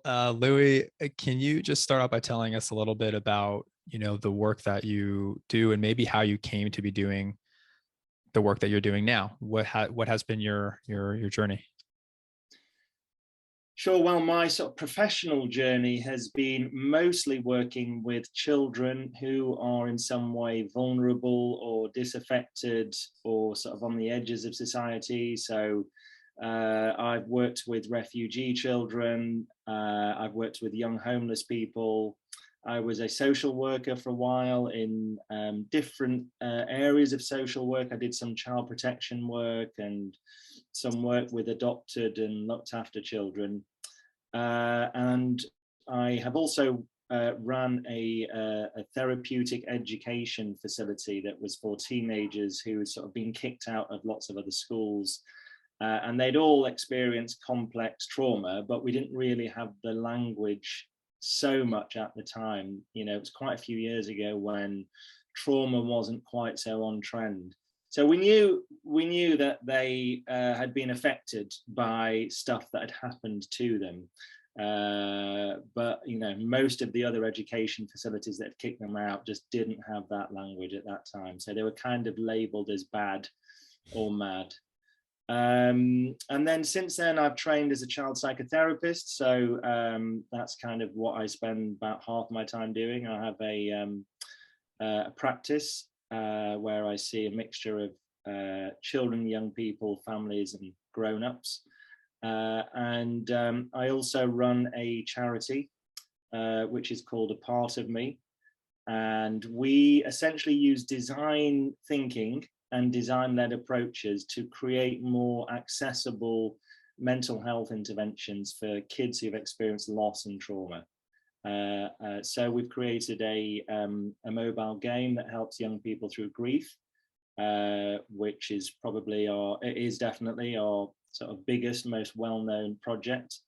Louis, can you just start out by telling us a little bit about, the work that you do and maybe how you came to be doing the work that you're doing now? What has been your journey? Sure. Well, my sort of professional journey has been mostly working with children who are in some way vulnerable or disaffected or sort of on the edges of society. So I've worked with refugee children. I've worked with young homeless people. I was a social worker for a while in different areas of social work. I did some child protection work and some work with adopted and looked after children. And I have also ran a therapeutic education facility that was for teenagers who had sort of been kicked out of lots of other schools. And they'd all experienced complex trauma, but we didn't really have the language so much at the time. It was quite a few years ago when trauma wasn't quite so on trend. So we knew that they had been affected by stuff that had happened to them. But most of the other education facilities that had kicked them out just didn't have that language at that time. So they were kind of labeled as bad or mad. And then since then, I've trained as a child psychotherapist. So that's kind of what I spend about half my time doing. I have a practice where I see a mixture of children, young people, families, and grown-ups. And I also run a charity, which is called A Part of Me. And we essentially use design thinking and design-led approaches to create more accessible mental health interventions for kids who've experienced loss and trauma. So we've created a mobile game that helps young people through grief, which is definitely our sort of biggest, most well-known project.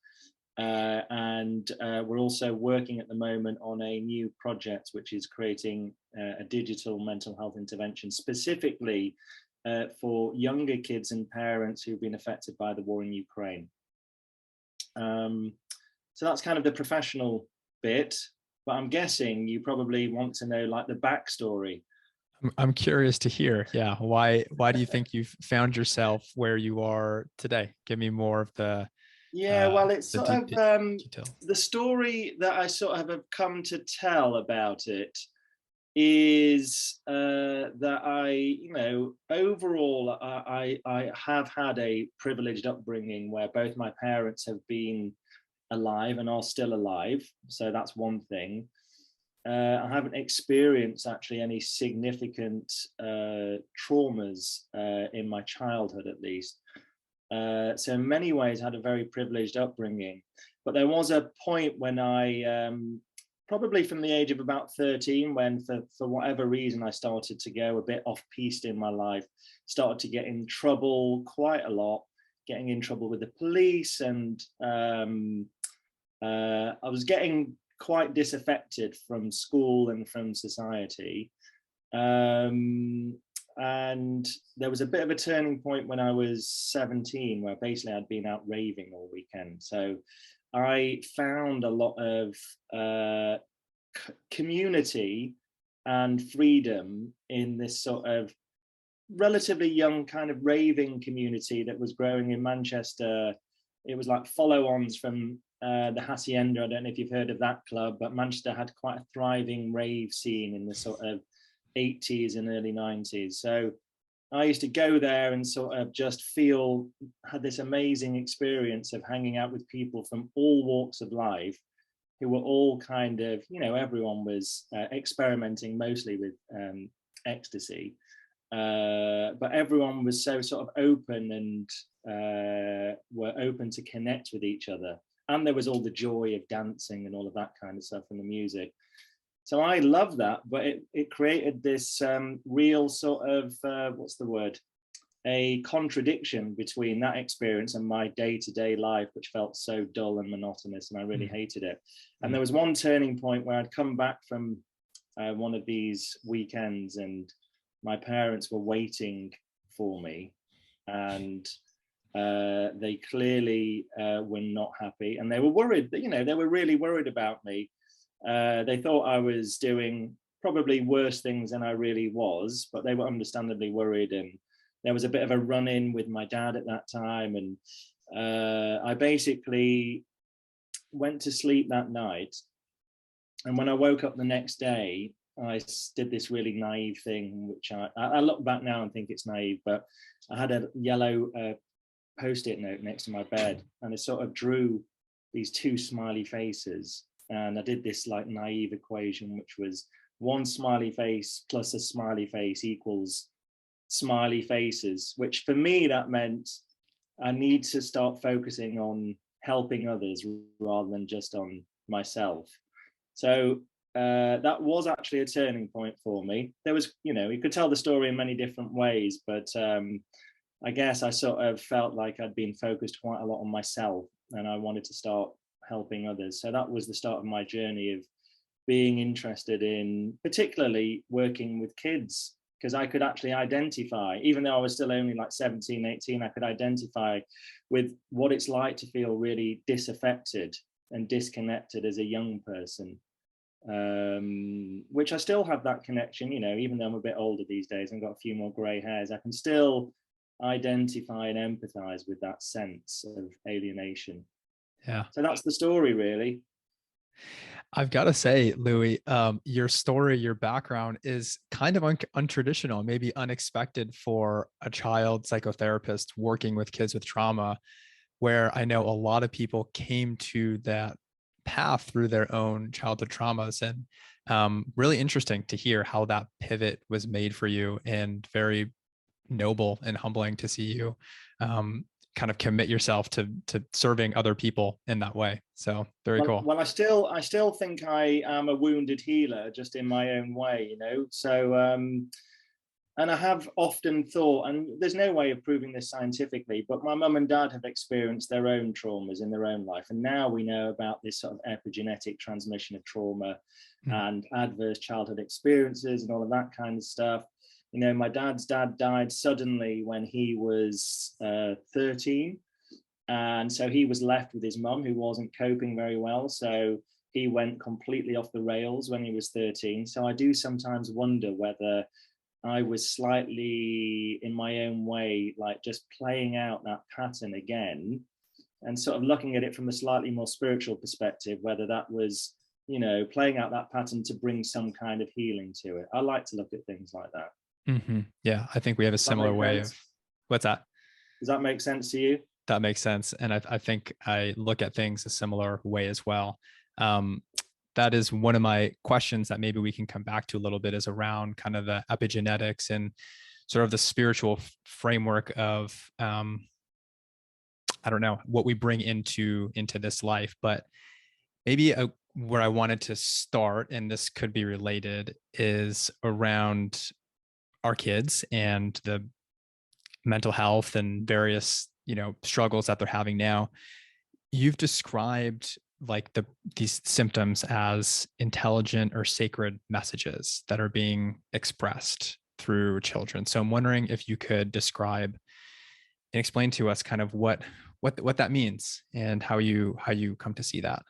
And we're also working at the moment on a new project, which is creating a digital mental health intervention specifically for younger kids and parents who've been affected by the war in Ukraine. So that's kind of the professional bit, but I'm guessing you probably want to know like the backstory. I'm curious to hear. Yeah. Why do you think you've found yourself where you are today? Give me more of the Well, it's sort of detail. the story that I sort of have come to tell about it is that overall, I have had a privileged upbringing where both my parents have been alive and are still alive. So that's one thing. I haven't experienced actually any significant traumas in my childhood, at least. So in many ways, I had a very privileged upbringing. But there was a point when I, probably from the age of about 13, when for whatever reason, I started to go a bit off-piste in my life, started to get in trouble quite a lot, getting in trouble with the police. And I was getting quite disaffected from school and from society. And there was a bit of a turning point when I was 17, where basically I'd been out raving all weekend. So I found a lot of community and freedom in this sort of relatively young kind of raving community that was growing in Manchester. It was like follow-ons from the Hacienda. I don't know if you've heard of that club, but Manchester had quite a thriving rave scene in the sort of 80s and early 90s. So I used to go there and sort of just had this amazing experience of hanging out with people from all walks of life who were all kind of, everyone was experimenting mostly with ecstasy. But everyone was so sort of open and were open to connect with each other. And there was all the joy of dancing and all of that kind of stuff and the music. So I love that, but it created this real sort of, a contradiction between that experience and my day-to-day life, which felt so dull and monotonous, and I really hated it. And there was one turning point where I'd come back from one of these weekends and my parents were waiting for me, and They clearly were not happy, and they were worried. They were really worried about me. They thought I was doing probably worse things than I really was, but they were understandably worried. And there was a bit of a run-in with my dad at that time, and I basically went to sleep that night. And when I woke up the next day, I did this really naive thing, which I look back now and think it's naive, but I had a yellow post-it note next to my bed, and I sort of drew these two smiley faces, and I did this like naive equation, which was one smiley face plus a smiley face equals smiley faces, which for me that meant I need to start focusing on helping others rather than just on myself. So that was actually a turning point for me. There was, you could tell the story in many different ways, but I guess I sort of felt like I'd been focused quite a lot on myself, and I wanted to start helping others. So that was the start of my journey of being interested in particularly working with kids, because I could actually identify, even though I was still only like 17, 18, I could identify with what it's like to feel really disaffected and disconnected as a young person, which I still have that connection, even though I'm a bit older these days and got a few more gray hairs, I can still identify and empathize with that sense of alienation. Yeah. So that's the story, really. I've got to say, Louis, your story, your background is kind of untraditional, maybe unexpected for a child psychotherapist working with kids with trauma, where I know a lot of people came to that path through their own childhood traumas. And really interesting to hear how that pivot was made for you, and very noble and humbling to see you kind of commit yourself to serving other people in that way. So very cool. Well, I still think I am a wounded healer, just in my own way, So, and I have often thought, and there's no way of proving this scientifically, but my mum and dad have experienced their own traumas in their own life, and now we know about this sort of epigenetic transmission of trauma and adverse childhood experiences and all of that kind of stuff. My dad's dad died suddenly when he was 13. And so he was left with his mum, who wasn't coping very well. So he went completely off the rails when he was 13. So I do sometimes wonder whether I was slightly, in my own way, like just playing out that pattern again, and sort of looking at it from a slightly more spiritual perspective, whether that was, playing out that pattern to bring some kind of healing to it. I like to look at things like that. Mm-hmm. Yeah, I think we have a similar way of, what's that? Does that make sense to you? That makes sense. And I think I look at things a similar way as well. That is one of my questions that maybe we can come back to a little bit, is around kind of the epigenetics and sort of the spiritual framework of, I don't know, what we bring into this life. But maybe where I wanted to start, and this could be related, is around our kids and the mental health and various, struggles that they're having now. You've described like these symptoms as intelligent or sacred messages that are being expressed through children. So I'm wondering if you could describe and explain to us kind of what that means, and how you come to see that.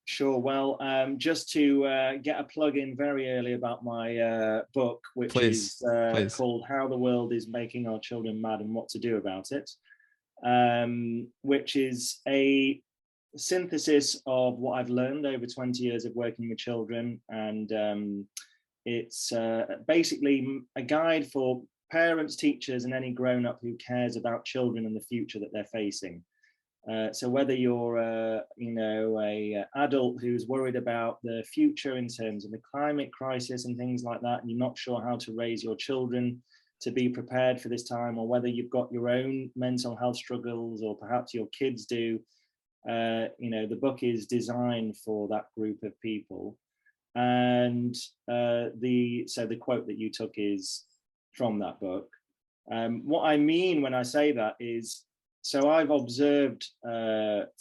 Sure. Well, just to get a plug in very early about my book, which Please. is called How the World is Making Our Children Mad and What to Do About It, which is a synthesis of what I've learned over 20 years of working with children. And it's basically a guide for parents, teachers, and any grown-up who cares about children and the future that they're facing. So whether you're a adult who's worried about the future in terms of the climate crisis and things like that, and you're not sure how to raise your children to be prepared for this time, or whether you've got your own mental health struggles, or perhaps your kids do, the book is designed for that group of people. And the quote that you took is from that book. What I mean when I say that is, so I've observed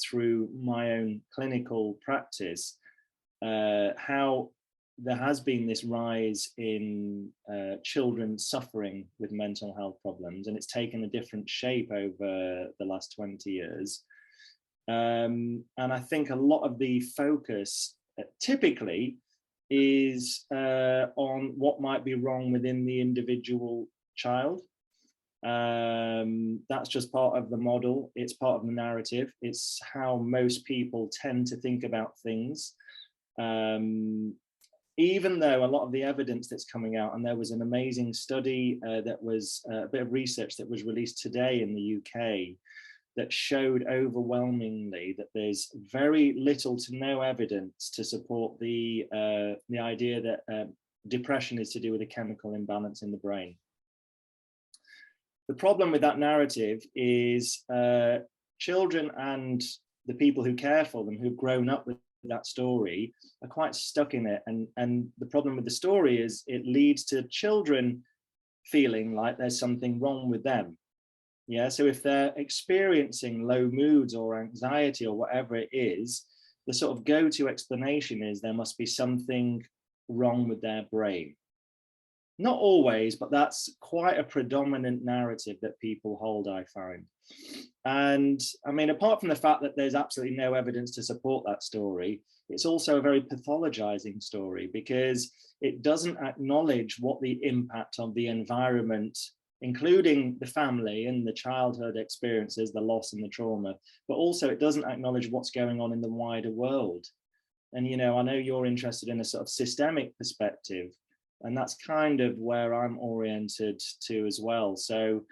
through my own clinical practice how there has been this rise in children suffering with mental health problems, and it's taken a different shape over the last 20 years. And I think a lot of the focus typically is on what might be wrong within the individual child. That's just part of the model. It's part of the narrative. It's how most people tend to think about things. Even though a lot of the evidence that's coming out, and there was an amazing study that was a bit of research that was released today in the UK that showed overwhelmingly that there's very little to no evidence to support the idea that depression is to do with a chemical imbalance in the brain. The problem with that narrative is children and the people who care for them, who've grown up with that story, are quite stuck in it. And the problem with the story is it leads to children feeling like there's something wrong with them. Yeah, so if they're experiencing low moods or anxiety or whatever it is, the sort of go-to explanation is there must be something wrong with their brain. Not always, but that's quite a predominant narrative that people hold, I find. And I mean, apart from the fact that there's absolutely no evidence to support that story, it's also a very pathologizing story because it doesn't acknowledge what the impact of the environment, including the family and the childhood experiences, the loss and the trauma, but also it doesn't acknowledge what's going on in the wider world. And, you know, I know you're interested in a sort of systemic perspective, and that's kind of where I'm oriented to as well. So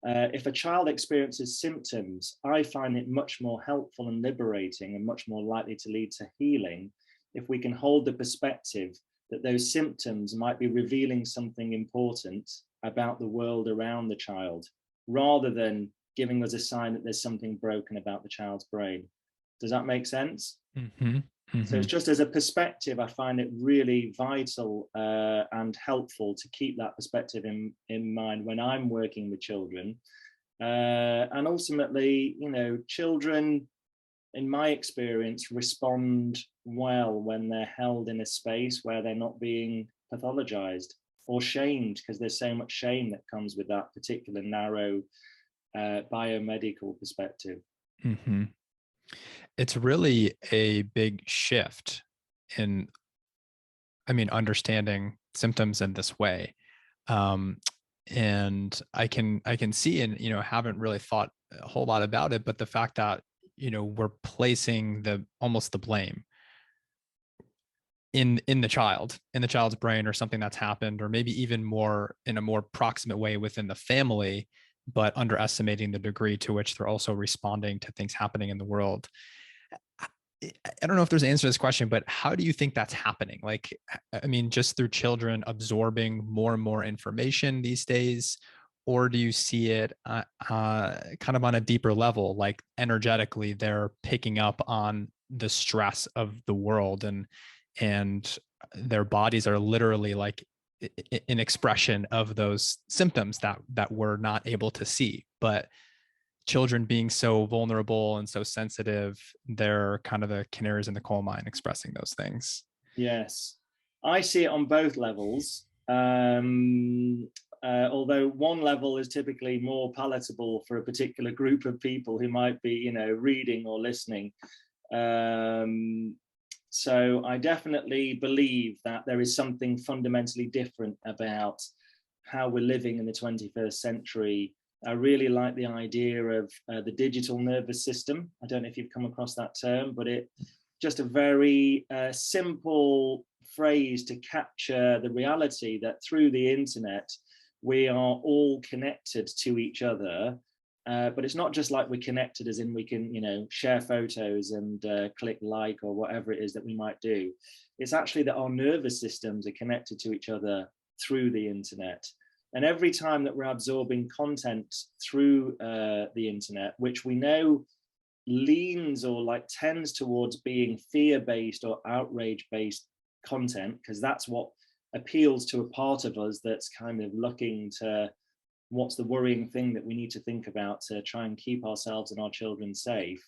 if a child experiences symptoms, I find it much more helpful and liberating and much more likely to lead to healing if we can hold the perspective that those symptoms might be revealing something important about the world around the child, rather than giving us a sign that there's something broken about the child's brain. Does that make sense? Mm-hmm. Mm-hmm. So it's just as a perspective, I find it really vital and helpful to keep that perspective in mind when I'm working with children. And ultimately, you know, children, in my experience, respond well when they're held in a space where they're not being pathologized or shamed, because there's so much shame that comes with that particular narrow biomedical perspective. Mm-hmm. It's really a big shift in, I mean, understanding symptoms in this way. And I can see, and, you know, haven't really thought a whole lot about it, but the fact that, you know, we're placing almost the blame in the child's brain, or something that's happened, or maybe even more in a more proximate way within the family, but underestimating the degree to which they're also responding to things happening in the world. I don't know if there's an answer to this question, but how do you think that's happening? Like, I mean, just through children absorbing more and more information these days, or do you see it kind of on a deeper level, like energetically they're picking up on the stress of the world, and their bodies are literally like an expression of those symptoms that we're not able to see, but children being so vulnerable and so sensitive, they're kind of the canaries in the coal mine expressing those things. Yes, I see it on both levels. Although one level is typically more palatable for a particular group of people who might be, you know, reading or listening. So I definitely believe that there is something fundamentally different about how we're living in the 21st century. I really like the idea of the digital nervous system. I don't know if you've come across that term, but it just a very simple phrase to capture the reality that through the internet, we are all connected to each other. But it's not just like we're connected as in we can, you know, share photos and click like or whatever it is that we might do. It's actually that our nervous systems are connected to each other through the internet. And every time that we're absorbing content through the internet, which we know leans or like tends towards being fear-based or outrage-based content, because that's what appeals to a part of us that's kind of looking to what's the worrying thing that we need to think about to try and keep ourselves and our children safe.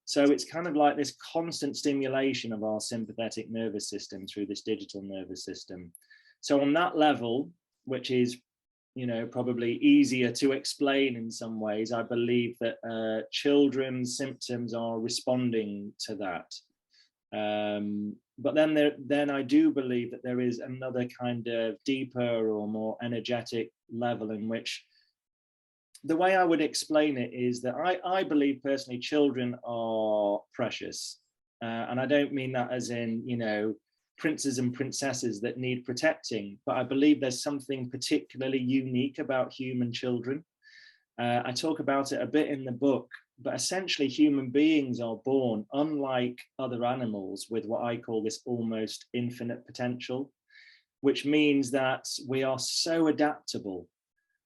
So it's kind of like this constant stimulation of our sympathetic nervous system through this digital nervous system. So on that level, which is, you know, probably easier to explain in some ways, I believe that children's symptoms are responding to that. But then I do believe that there is another kind of deeper or more energetic level in which, the way I would explain it is that I believe personally children are precious. And I don't mean that as in, you know, princes and princesses that need protecting, but I believe there's something particularly unique about human children. I talk about it a bit in the book, but essentially human beings are born, unlike other animals, with what I call this almost infinite potential, which means that we are so adaptable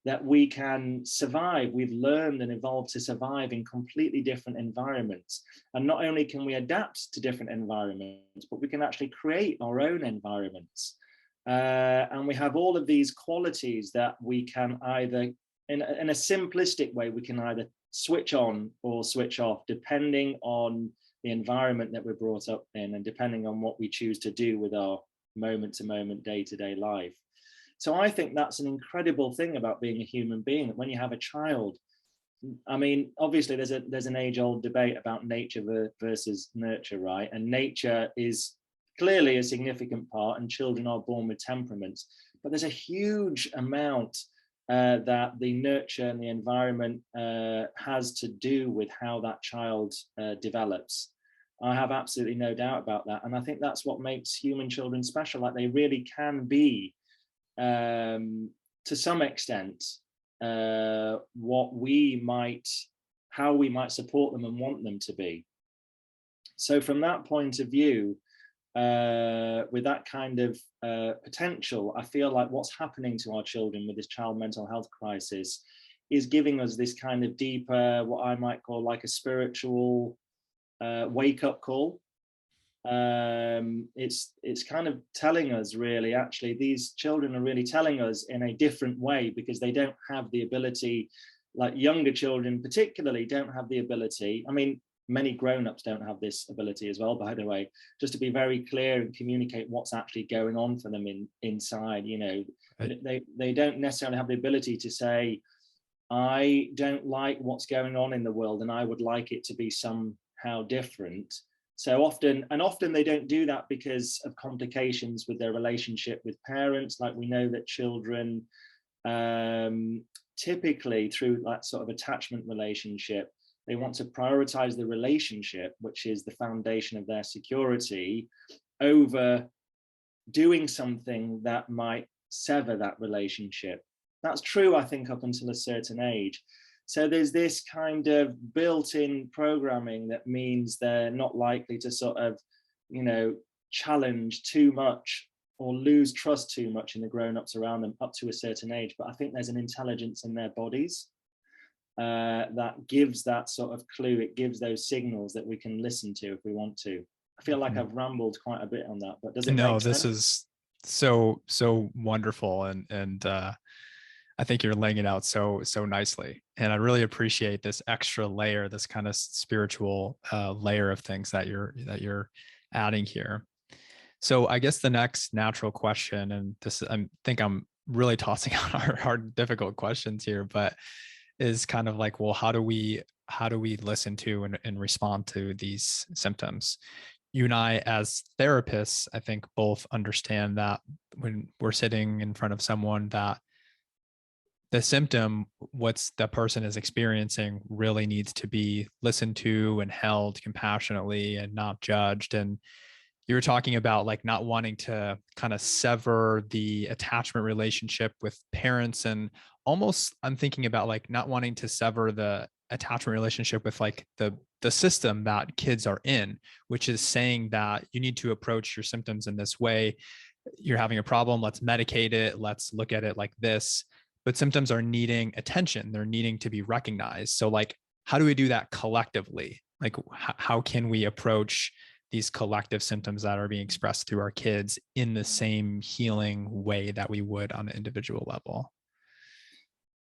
that we can survive. We've learned and evolved to survive in completely different environments. And not only can we adapt to different environments, but we can actually create our own environments. And we have all of these qualities that we can either, in a simplistic way, we can either switch on or switch off, depending on the environment that we're brought up in and depending on what we choose to do with our moment-to-moment, day-to-day life. So I think that's an incredible thing about being a human being, that when you have a child, I mean, obviously there's an age-old debate about nature versus nurture, right? And nature is clearly a significant part, and children are born with temperaments, but there's a huge amount that the nurture and the environment has to do with how that child develops. I have absolutely no doubt about that. And I think that's what makes human children special. Like, they really can be, to some extent, how we might support them and want them to be. So from that point of view, with that kind of potential, I feel like what's happening to our children with this child mental health crisis is giving us this kind of deeper, what I might call like a spiritual wake-up call. It's kind of telling us, really, actually, these children are really telling us in a different way, because they don't have the ability, like younger children particularly don't have the ability. I mean, many grown-ups don't have this ability as well, by the way, just to be very clear and communicate what's actually going on for them inside, you know. Right. They don't necessarily have the ability to say, I don't like what's going on in the world and I would like it to be somehow different. So often they don't do that because of complications with their relationship with parents. Like, we know that children typically, through that sort of attachment relationship, they want to prioritize the relationship, which is the foundation of their security, over doing something that might sever that relationship. That's true, I think, up until a certain age. So there's this kind of built-in programming that means they're not likely to sort of, you know, challenge too much or lose trust too much in the grown-ups around them up to a certain age. But I think there's an intelligence in their bodies that gives that sort of clue. It gives those signals that we can listen to if we want to. I feel like I've rambled quite a bit on that, but does it make sense? No, this is so wonderful, and I think you're laying it out so nicely, and I really appreciate this extra layer, this kind of spiritual layer of things that you're adding here. So I guess the next natural question, and this, I think I'm really tossing out hard, difficult questions here, but is kind of like, well, how do we listen to and respond to these symptoms? You and I, as therapists, I think both understand that when we're sitting in front of someone, that the symptom, what's the person is experiencing, really needs to be listened to and held compassionately and not judged. And you were talking about like not wanting to kind of sever the attachment relationship with parents, and almost I'm thinking about like not wanting to sever the attachment relationship with like the system that kids are in, which is saying that you need to approach your symptoms in this way. You're having a problem, let's medicate it, let's look at it like this. But symptoms are needing attention, they're needing to be recognized. So like, how do we do that collectively? Like, how can we approach these collective symptoms that are being expressed through our kids in the same healing way that we would on an individual level?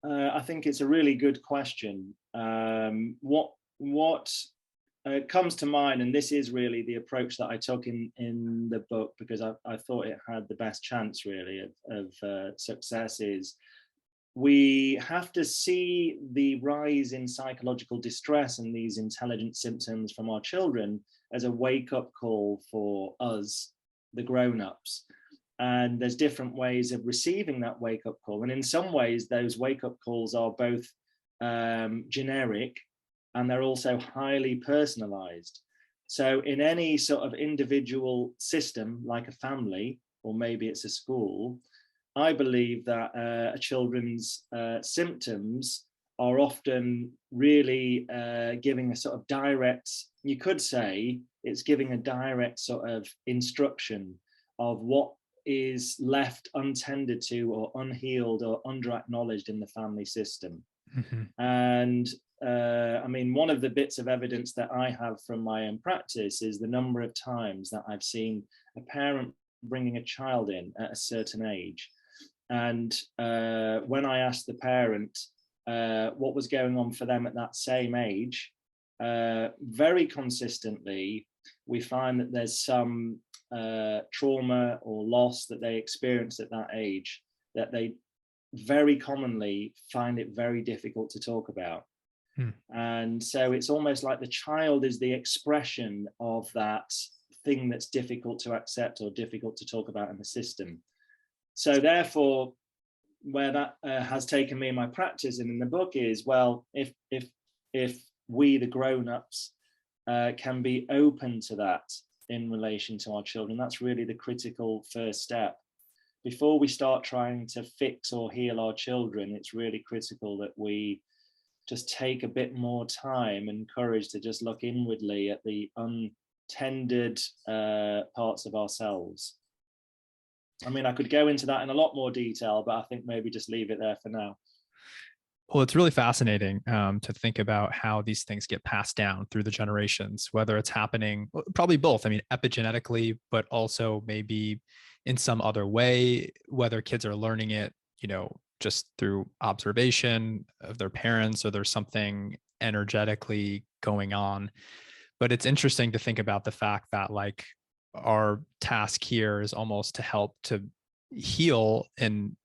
I think it's a really good question. What comes to mind, and this is really the approach that I took in the book, because I thought it had the best chance really of success, is we have to see the rise in psychological distress and these intelligent symptoms from our children as a wake-up call for us, the grown-ups. And there's different ways of receiving that wake-up call. And in some ways, those wake-up calls are both generic, and they're also highly personalized. So in any sort of individual system, like a family, or maybe it's a school, I believe that a children's symptoms are often really giving a sort of direct, you could say it's giving a direct sort of instruction of what is left untended to or unhealed or under-acknowledged in the family system. Mm-hmm. And I mean, one of the bits of evidence that I have from my own practice is the number of times that I've seen a parent bringing a child in at a certain age. And when I asked the parent what was going on for them at that same age, very consistently, we find that there's some trauma or loss that they experienced at that age that they very commonly find it very difficult to talk about. And so it's almost like the child is the expression of that thing that's difficult to accept or difficult to talk about in the system. So therefore, where that has taken me in my practice and in the book is, well, if we, the grown-ups, can be open to that in relation to our children, that's really the critical first step. Before we start trying to fix or heal our children, it's really critical that we just take a bit more time and courage to just look inwardly at the untended parts of ourselves. I mean, I could go into that in a lot more detail, but I think maybe just leave it there for now. Well, it's really fascinating to think about how these things get passed down through the generations, whether it's happening, probably both. I mean, epigenetically, but also maybe in some other way, whether kids are learning it, just through observation of their parents, or there's something energetically going on. But it's interesting to think about the fact that, like, our task here is almost to help to heal and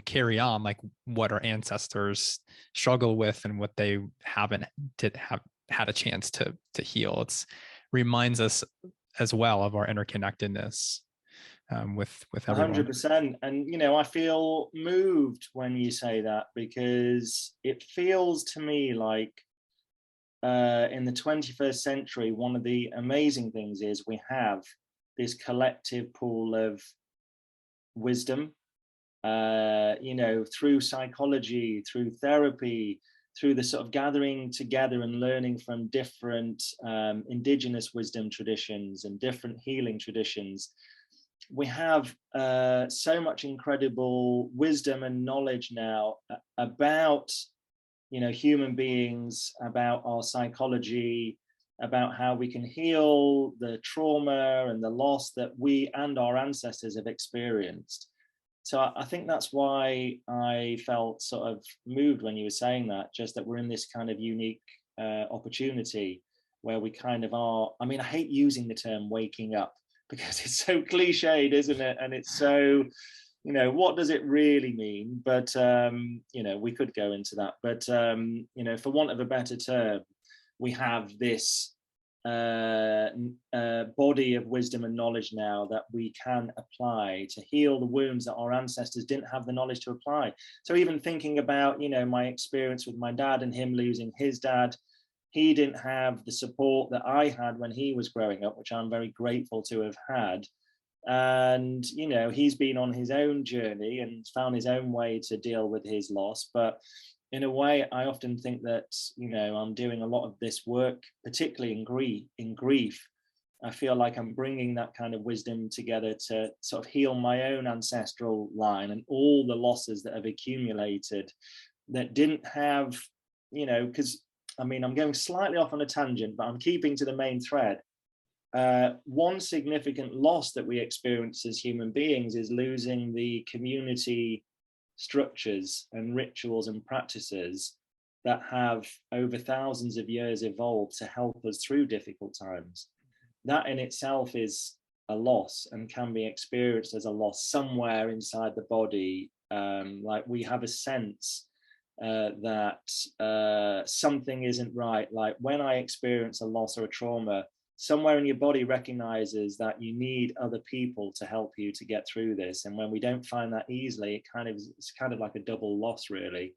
carry on like what our ancestors struggle with and what they haven't had a chance to heal. It's reminds us as well of our interconnectedness with everyone. 100%. And I feel moved when you say that, because it feels to me like in the 21st century, one of the amazing things is we have this collective pool of wisdom, through psychology, through therapy, through the sort of gathering together and learning from different indigenous wisdom traditions and different healing traditions. We have so much incredible wisdom and knowledge now about, human beings, about our psychology, about how we can heal the trauma and the loss that we and our ancestors have experienced. So I think that's why I felt sort of moved when you were saying that, just that we're in this kind of unique opportunity where we kind of are. I mean, I hate using the term waking up because it's so cliched, isn't it? And it's so, what does it really mean? But, we could go into that. But, for want of a better term, we have this body of wisdom and knowledge now that we can apply to heal the wounds that our ancestors didn't have the knowledge to apply. So even thinking about, my experience with my dad and him losing his dad, he didn't have the support that I had when he was growing up, which I'm very grateful to have had. And, he's been on his own journey and found his own way to deal with his loss. But in a way, I often think that, I'm doing a lot of this work, particularly in grief. I feel like I'm bringing that kind of wisdom together to sort of heal my own ancestral line and all the losses that have accumulated that didn't have, because, I mean, I'm going slightly off on a tangent, but I'm keeping to the main thread. One significant loss that we experience as human beings is losing the community structures and rituals and practices that have over thousands of years evolved to help us through difficult times. That in itself is a loss and can be experienced as a loss somewhere inside the body. Like we have a sense that something isn't right. Like when I experience a loss or a trauma, somewhere in your body recognizes that you need other people to help you to get through this. And when we don't find that easily, it's kind of like a double loss, really.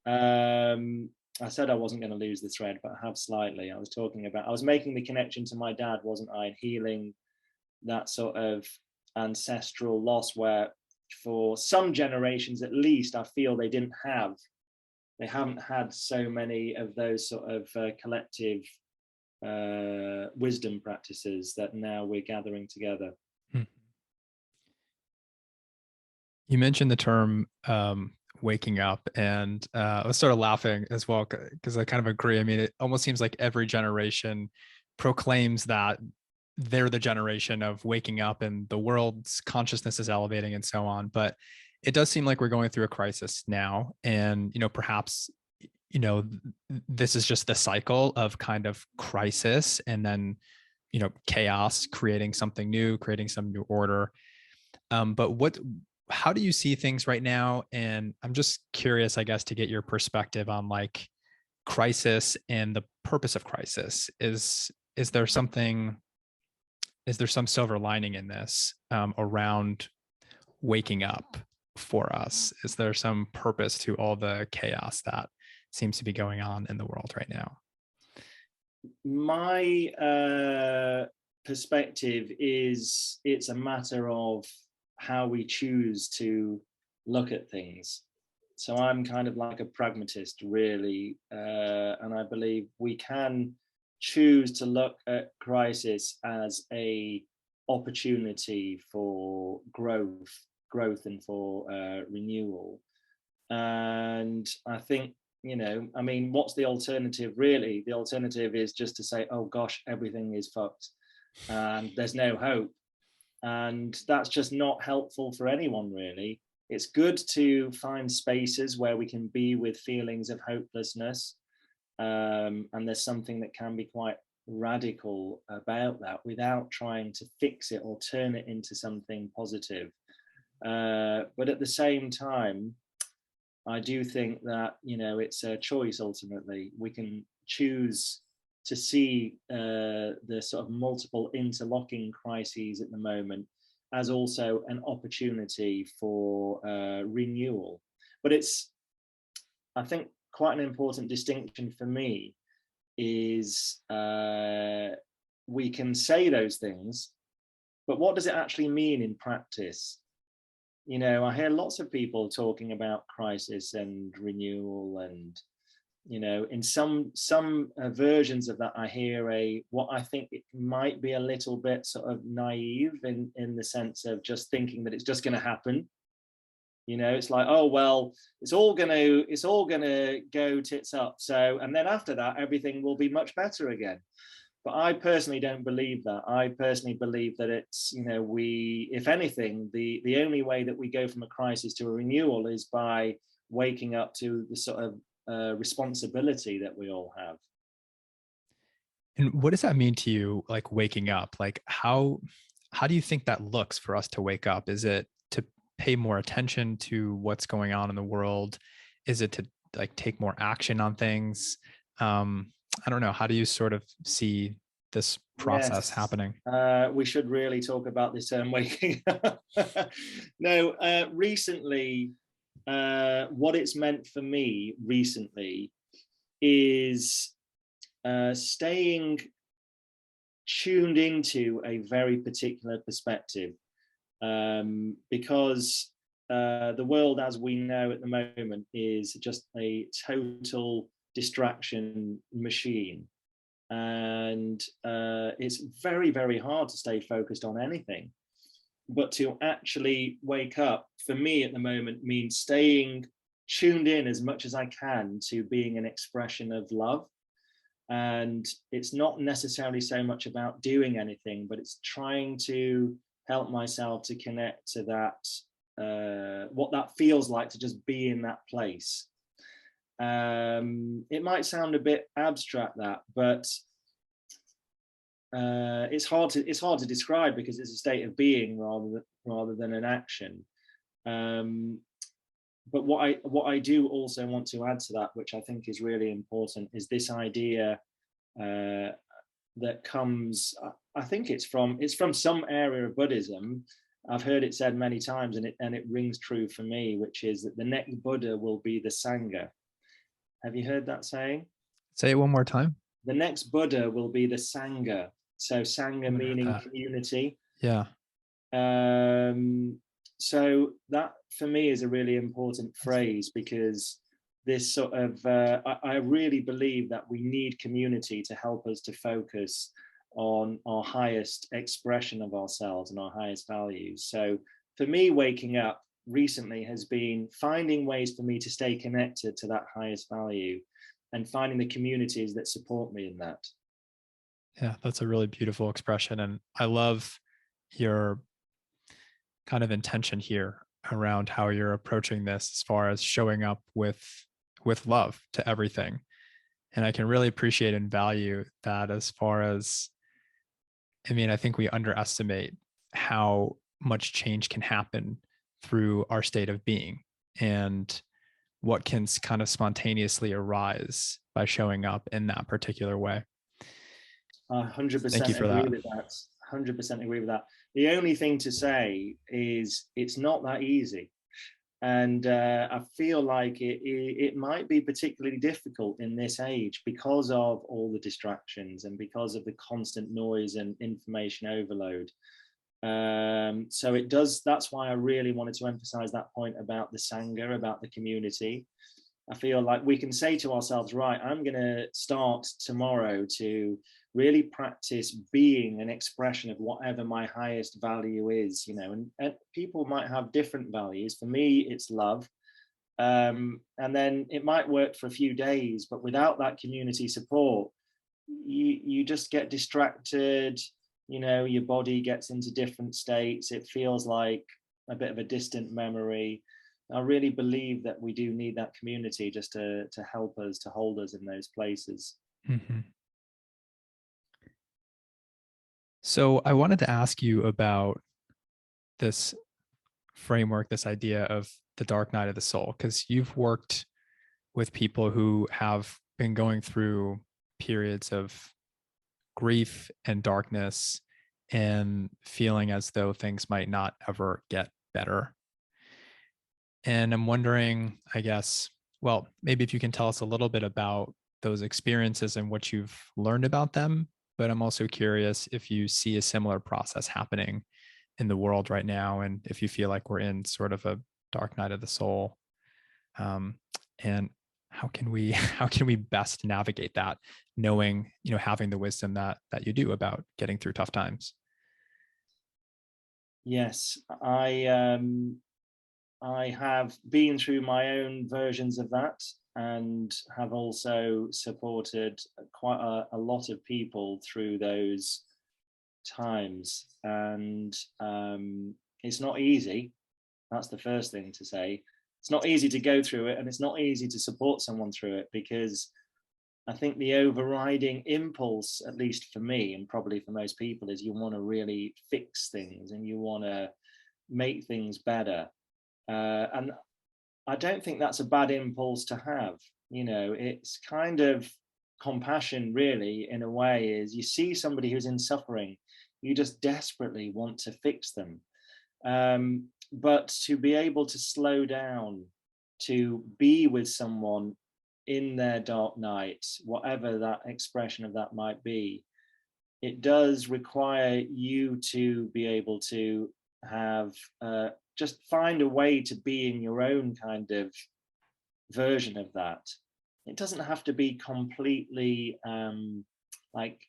I said I wasn't going to lose the thread, but I have slightly. I was making the connection to my dad, wasn't I, and healing that sort of ancestral loss where for some generations at least, I feel they haven't had so many of those sort of collective wisdom practices that now we're gathering together. You mentioned the term waking up, and I was sort of laughing as well because I kind of agree. I mean, it almost seems like every generation proclaims that they're the generation of waking up and the world's consciousness is elevating and so on. But it does seem like we're going through a crisis now. And, perhaps, this is just the cycle of kind of crisis and then, chaos, creating something new, creating some new order. But how do you see things right now? And I'm just curious, I guess, to get your perspective on like crisis and the purpose of crisis. Is there some silver lining in this around waking up for us? Is there some purpose to all the chaos that seems to be going on in the world right now? My perspective is it's a matter of how we choose to look at things. So I'm kind of like a pragmatist, really, and I believe we can choose to look at crisis as a opportunity for growth and for renewal. And I think, I mean, what's the alternative really? The alternative is just to say, oh gosh, everything is fucked and there's no hope. And that's just not helpful for anyone, really. It's good to find spaces where we can be with feelings of hopelessness. And there's something that can be quite radical about that without trying to fix it or turn it into something positive. But at the same time, I do think that, it's a choice ultimately. We can choose to see the sort of multiple interlocking crises at the moment as also an opportunity for renewal. But I think, quite an important distinction for me is we can say those things, but what does it actually mean in practice? I hear lots of people talking about crisis and renewal, and in some versions of that, I hear what I think it might be a little bit sort of naive in the sense of just thinking that it's just going to happen. It's like, oh well, it's all gonna go tits up. So, and then after that, everything will be much better again. But I personally don't believe that. I personally believe that it's, if anything, the only way that we go from a crisis to a renewal is by waking up to the sort of responsibility that we all have. And what does that mean to you, like waking up? Like how do you think that looks for us to wake up? Is it to pay more attention to what's going on in the world? Is it to like take more action on things? I don't know. How do you sort of see this process happening? We should really talk about this term waking up. No, recently, what it's meant for me recently is staying tuned into a very particular perspective, because the world as we know at the moment is just a total distraction machine, and it's very, very hard to stay focused on anything. But to actually wake up for me at the moment means staying tuned in as much as I can to being an expression of love. And it's not necessarily so much about doing anything, but it's trying to help myself to connect to that, what that feels like to just be in that place. It might sound a bit abstract, that, but it's hard to describe, because it's a state of being rather than an action. But what I do also want to add to that, which I think is really important, is this idea that comes. I think it's from some area of Buddhism. I've heard it said many times, and it rings true for me, which is that the next Buddha will be the Sangha. Have you heard that saying? Say it one more time. The next Buddha will be the Sangha. So I Sangha haven't heard meaning that. community. Yeah. So that for me is a really important phrase, because this sort of I really believe that we need community to help us to focus on our highest expression of ourselves and our highest values. So for me, waking up recently has been finding ways for me to stay connected to that highest value, and finding the communities that support me in that. Yeah, that's a really beautiful expression. And I love your kind of intention here around how you're approaching this as far as showing up with love to everything. And I can really appreciate and value that. As far as, I mean, I think we underestimate how much change can happen through our state of being, and what can kind of spontaneously arise by showing up in that particular way. I Thank you 100% for agree that. with that. 100% agree with that. The only thing to say is it's not that easy. And I feel like it might be particularly difficult in this age, because of all the distractions and because of the constant noise and information overload. So it does. That's why I really wanted to emphasize that point about the Sangha, about the community. I feel like we can say to ourselves, right, I'm going to start tomorrow to really practice being an expression of whatever my highest value is, and people might have different values. For me, it's love. And then it might work for a few days, but without that community support, you just get distracted. Your body gets into different states. It feels like a bit of a distant memory. I really believe that we do need that community just to help us, to hold us in those places. Mhm. So I wanted to ask you about this framework, this idea of the dark night of the soul, because you've worked with people who have been going through periods of grief and darkness and feeling as though things might not ever get better. And I'm wondering, I guess, well, maybe if you can tell us a little bit about those experiences and what you've learned about them. But I'm also curious if you see a similar process happening in the world right now, and if you feel like we're in sort of a dark night of the soul. And how can we how can we best navigate that, knowing, having the wisdom that you do about getting through tough times? Yes, I have been through my own versions of that, and have also supported quite a lot of people through those times. And it's not easy. That's the first thing to say. It's not easy to go through it, and it's not easy to support someone through it, because I think the overriding impulse, at least for me, and probably for most people, is you want to really fix things and you want to make things better. And I don't think that's a bad impulse to have. It's kind of compassion, really, in a way. Is you see somebody who's in suffering, you just desperately want to fix them. But to be able to slow down, to be with someone in their dark night, whatever that expression of that might be, it does require you to be able to have just find a way to be in your own kind of version of that. It doesn't have to be completely like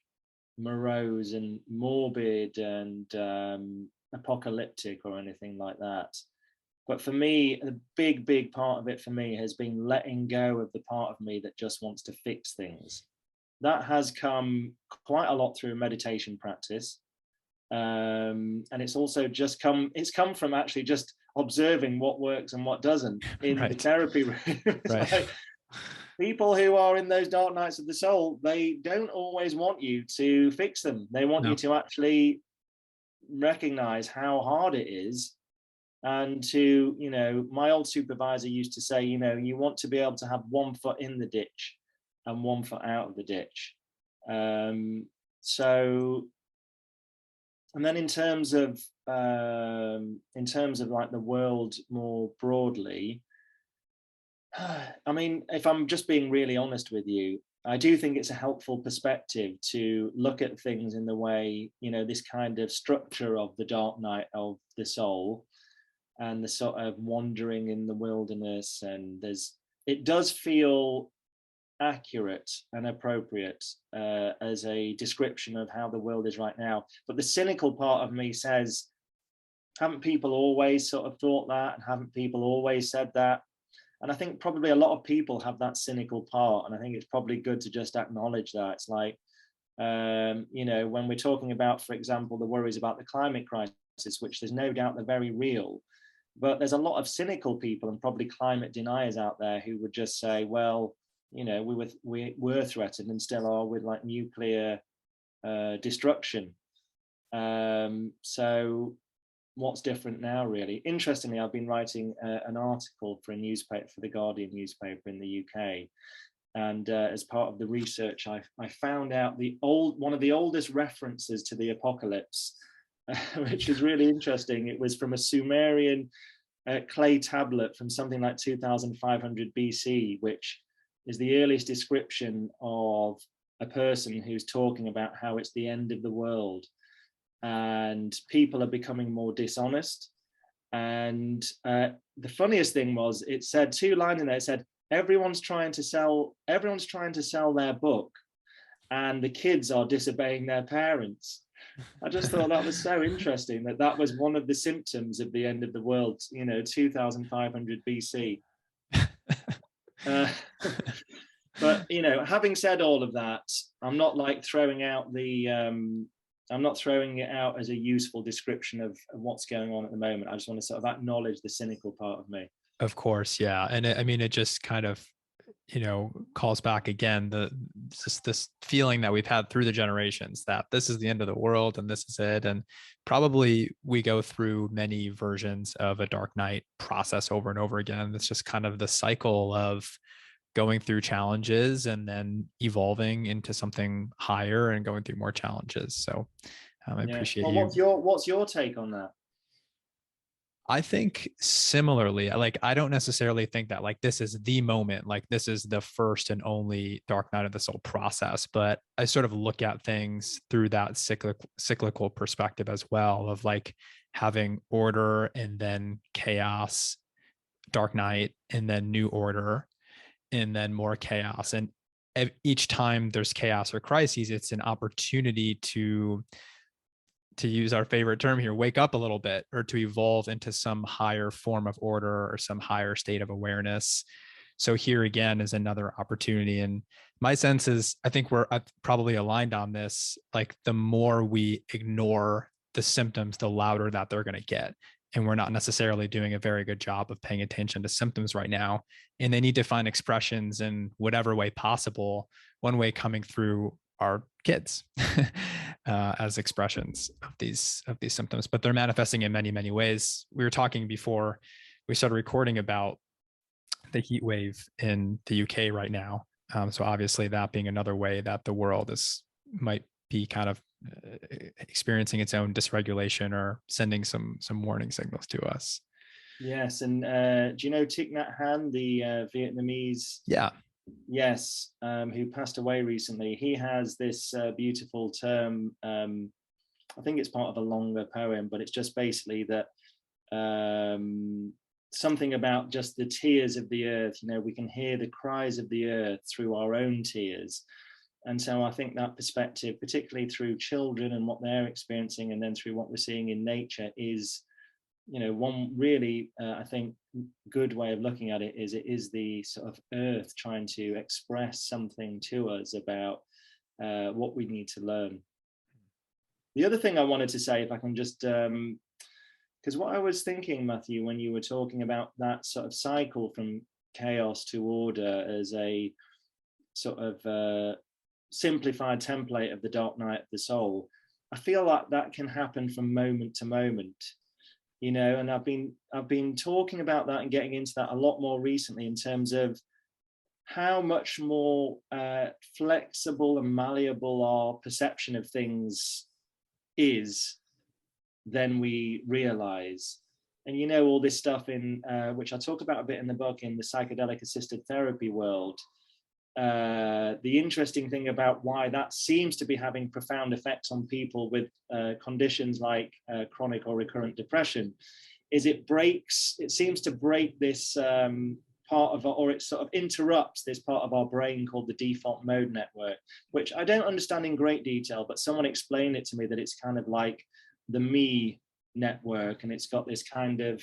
morose and morbid and apocalyptic or anything like that. But for me, the big part of it for me has been letting go of the part of me that just wants to fix things. That has come quite a lot through meditation practice. And it's also it's come from actually just observing what works and what doesn't in the Right. therapy room. Right. People who are in those dark nights of the soul, they don't always want you to fix them. They want you No. to actually recognize how hard it is. And to, my old supervisor used to say, you want to be able to have 1 foot in the ditch and 1 foot out of the ditch. So, and then in terms of like the world more broadly, I mean, if I'm just being really honest with you, I do think it's a helpful perspective to look at things in the way, this kind of structure of the dark night of the soul and the sort of wandering in the wilderness. And it does feel accurate and appropriate as a description of how the world is right now. But the cynical part of me says, haven't people always sort of thought that? And haven't people always said that? And I think probably a lot of people have that cynical part. And I think it's probably good to just acknowledge that. It's like, when we're talking about, for example, the worries about the climate crisis, which there's no doubt they're very real, but there's a lot of cynical people and probably climate deniers out there who would just say, well, we were threatened and still are with like nuclear destruction. So what's different now, really? Interestingly, I've been writing an article for a newspaper, for the Guardian newspaper in the UK. And as part of the research, I found out one of the oldest references to the apocalypse, which is really interesting. It was from a Sumerian clay tablet from something like 2500 BC, which is the earliest description of a person who's talking about how it's the end of the world and people are becoming more dishonest. And the funniest thing was, it said 2 lines in there. It said, everyone's trying to sell their book and the kids are disobeying their parents. I just thought that was so interesting, that was one of the symptoms of the end of the world, 2500 BC. But having said all of that, I'm not like throwing out I'm not throwing it out as a useful description of what's going on at the moment. I just want to sort of acknowledge the cynical part of me. Of course, yeah. And I mean, it just kind of, calls back again this feeling that we've had through the generations that this is the end of the world and this is it. And probably we go through many versions of a dark night process over and over again. It's just kind of the cycle of going through challenges and then evolving into something higher and going through more challenges. So I appreciate well, you. what's your take on that? I think similarly, like, I don't necessarily think that like this is the moment, like this is the first and only dark night of the soul process, but I sort of look at things through that cyclical perspective as well, of like having order and then chaos, dark night, and then new order, and then more chaos. And each time there's chaos or crises, it's an opportunity to use our favorite term here, wake up a little bit, or to evolve into some higher form of order or some higher state of awareness. So here again is another opportunity. And my sense is, I think we're probably aligned on this. Like, the more we ignore the symptoms, the louder that they're going to get. And we're not necessarily doing a very good job of paying attention to symptoms right now. And they need to find expressions in whatever way possible. One way coming through our kids as expressions of these symptoms, but they're manifesting in many ways. We were talking before we started recording about the heat wave in the UK right now. So obviously that being another way that the world might be kind of experiencing its own dysregulation or sending some warning signals to us. Yes, and do you know Thich Nhat Hanh, the Vietnamese? Yeah. Yes, who passed away recently. He has this beautiful term. I think it's part of a longer poem, but it's just basically that something about just the tears of the earth. We can hear the cries of the earth through our own tears. And so I think that perspective, particularly through children and what they're experiencing, and then through what we're seeing in nature, is one really, I think, good way of looking at it is the sort of earth trying to express something to us about what we need to learn. The other thing I wanted to say, if I can just, because what I was thinking, Matthew, when you were talking about that sort of cycle from chaos to order as a sort of simplified template of the dark night of the soul, I feel like that can happen from moment to moment, and I've been talking about that and getting into that a lot more recently in terms of how much more flexible and malleable our perception of things is than we realize. And all this stuff in which I talk about a bit in the book, in the psychedelic assisted therapy world, the interesting thing about why that seems to be having profound effects on people with conditions like chronic or recurrent depression is it seems to break this part of, or it sort of interrupts this part of our brain called the default mode network, which I don't understand in great detail, but someone explained it to me that it's kind of like the me network, and it's got this kind of,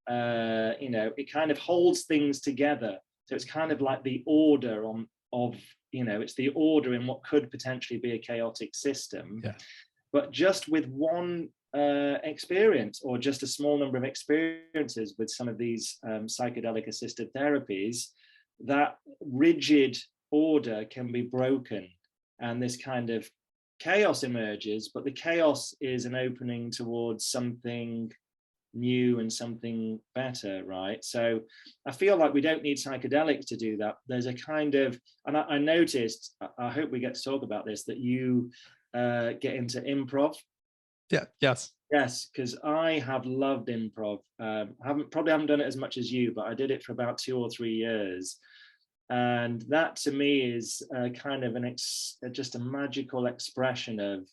it kind of holds things together. So it's kind of like the order it's the order in what could potentially be a chaotic system. Yeah. But just with one experience, or just a small number of experiences with some of these psychedelic assisted therapies, that rigid order can be broken and this kind of chaos emerges. But the chaos is an opening towards something new and something better, right? So I feel like we don't need psychedelics to do that. There's a kind of, and I noticed, I hope we get to talk about this, that you get into improv. Yeah. Yes. Yes, because I have loved improv. Probably haven't done it as much as you, but I did it for about 2 or 3 years. And that to me is kind of just a magical expression of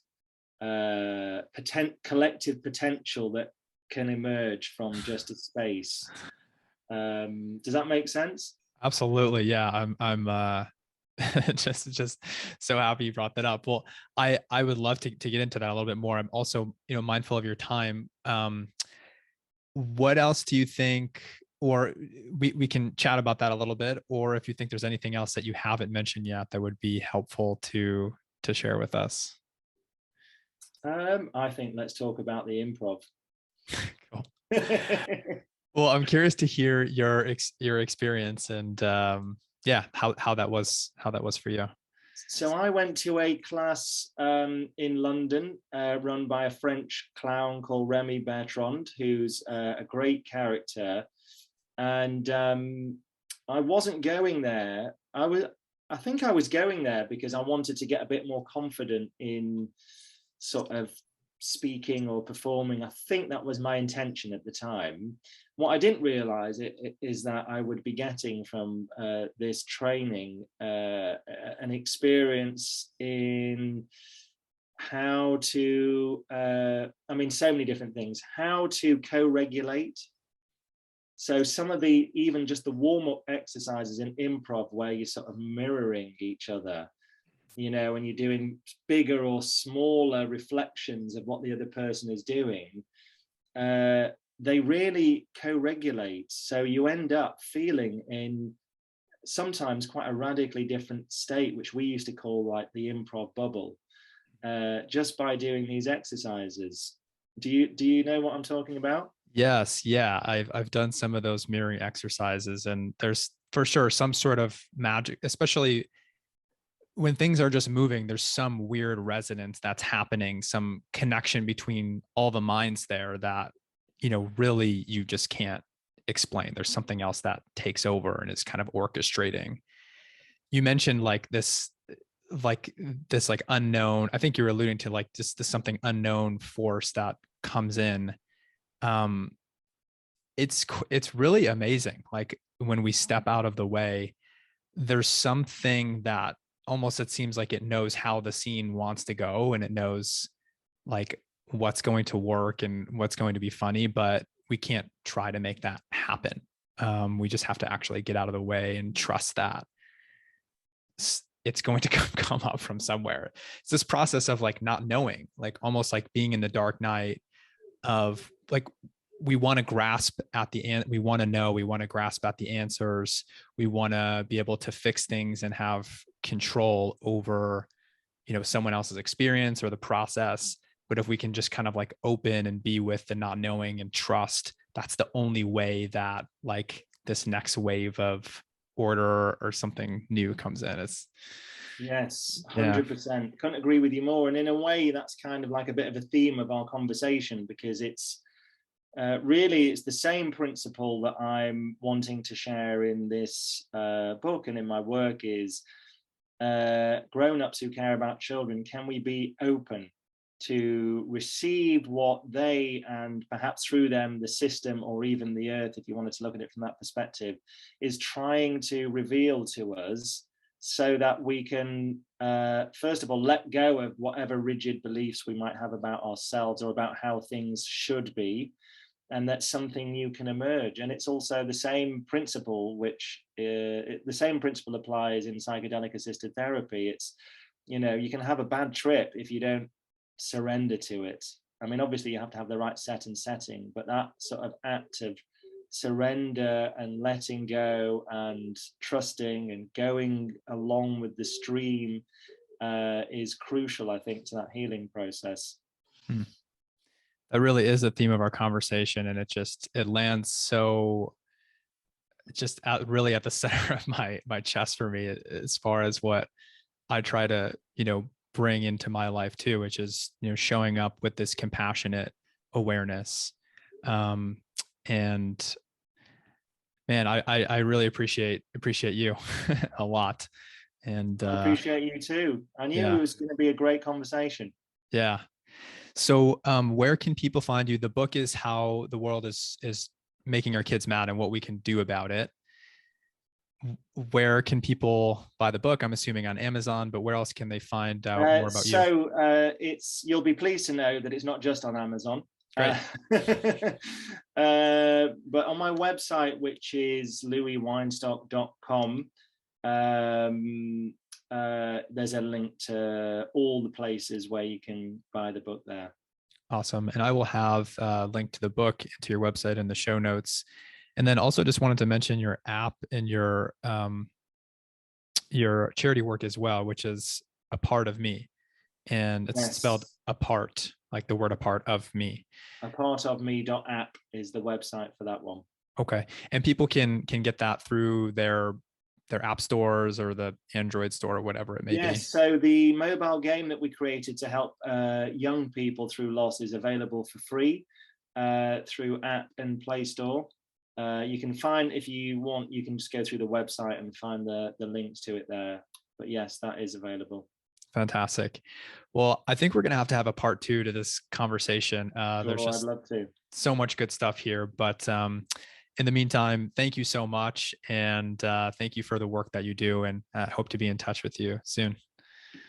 collective potential that can emerge from just a space. Does that make sense? Absolutely. Yeah. I'm just so happy you brought that up. Well, I would love to get into that a little bit more. I'm also, mindful of your time. What else do you think, or we can chat about that a little bit, or if you think there's anything else that you haven't mentioned yet that would be helpful to share with us? I think let's talk about the improv. Cool. Well, I'm curious to hear your experience and how that was for you. So I went to a class in London run by a French clown called Remy Bertrand, who's a great character. And I wasn't going there. I think I was going there because I wanted to get a bit more confident in sort of speaking or performing. I think that was my intention at the time. What I didn't realize is that I would be getting from this training an experience in how to, so many different things, how to co-regulate. So some of even just the warm-up exercises in improv where you're sort of mirroring each other, and you're doing bigger or smaller reflections of what the other person is doing, they really co-regulate. So you end up feeling in sometimes quite a radically different state, which we used to call like the improv bubble, just by doing these exercises. Do you know what I'm talking about? Yes. Yeah. I've done some of those mirroring exercises, and there's for sure some sort of magic, especially when things are just moving. There's some weird resonance that's happening, some connection between all the minds there that, really you just can't explain. There's something else that takes over and is kind of orchestrating. You mentioned this unknown, I think you're alluding to like just this something unknown force that comes in. It's really amazing. Like when we step out of the way, there's something that almost, it seems like it knows how the scene wants to go, and it knows like what's going to work and what's going to be funny, but we can't try to make that happen. We just have to actually get out of the way and trust that it's going to come up from somewhere. It's this process of like not knowing, like almost like being in the dark night of like, we want to grasp at the end. We want to know, we want to grasp at the answers. We want to be able to fix things and have control over, someone else's experience or the process. But if we can just kind of like open and be with the not knowing and trust, that's the only way that like this next wave of order or something new comes in. It's Yes, yeah. 100%. Couldn't agree with you more. And in a way, that's kind of like a bit of a theme of our conversation, because it's really, it's the same principle that I'm wanting to share in this book and in my work is grown-ups who care about children, can we be open to receive what they, and perhaps through them the system or even the earth, if you wanted to look at it from that perspective, is trying to reveal to us, so that we can first of all let go of whatever rigid beliefs we might have about ourselves or about how things should be, and that something new can emerge. And it's also the same principle, which the same principle applies in psychedelic assisted therapy. It's, you know, you can have a bad trip if you don't surrender to it. I mean, obviously you have to have the right set and setting, but that sort of act of surrender and letting go and trusting and going along with the stream is crucial, I think, to that healing process. Hmm. That really is the theme of our conversation, and it lands so just really at the center of my chest for me, as far as what I try to, bring into my life too, which is, showing up with this compassionate awareness. And man, I really appreciate you a lot. And I appreciate you too. I knew it yeah, was going to be a great conversation. yeah. So where can people find you? The book is How the World is Making Our Kids Mad and What We Can Do About It. Where can people buy the book? I'm assuming on Amazon, but where else can they find out more about you? It's, you'll be pleased to know that it's not just on Amazon. Great. But on my website, which is louisweinstock.com, there's a link to all the places where you can buy the book there. Awesome. And I will have a link to the book to your website in the show notes. And then also just wanted to mention your app and your charity work as well, which is A Part of Me. And it's spelled Yes. apart, like the word a part of me. apartofme.app is the website for that one. Okay. And people can get that through their app stores or the Android store or whatever it may be. Yes, so the mobile game that we created to help young people through loss is available for free through App and Play Store. You can find, if you want, you can just go through the website and find the links to it there. But yes, that is available. Fantastic. Well, I think we're going to have a part 2 to this conversation. There's Sure, I'd just love to. so much good stuff here, but in the meantime, thank you so much. And thank you for the work that you do, and hope to be in touch with you soon.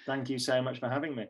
Thank you so much for having me.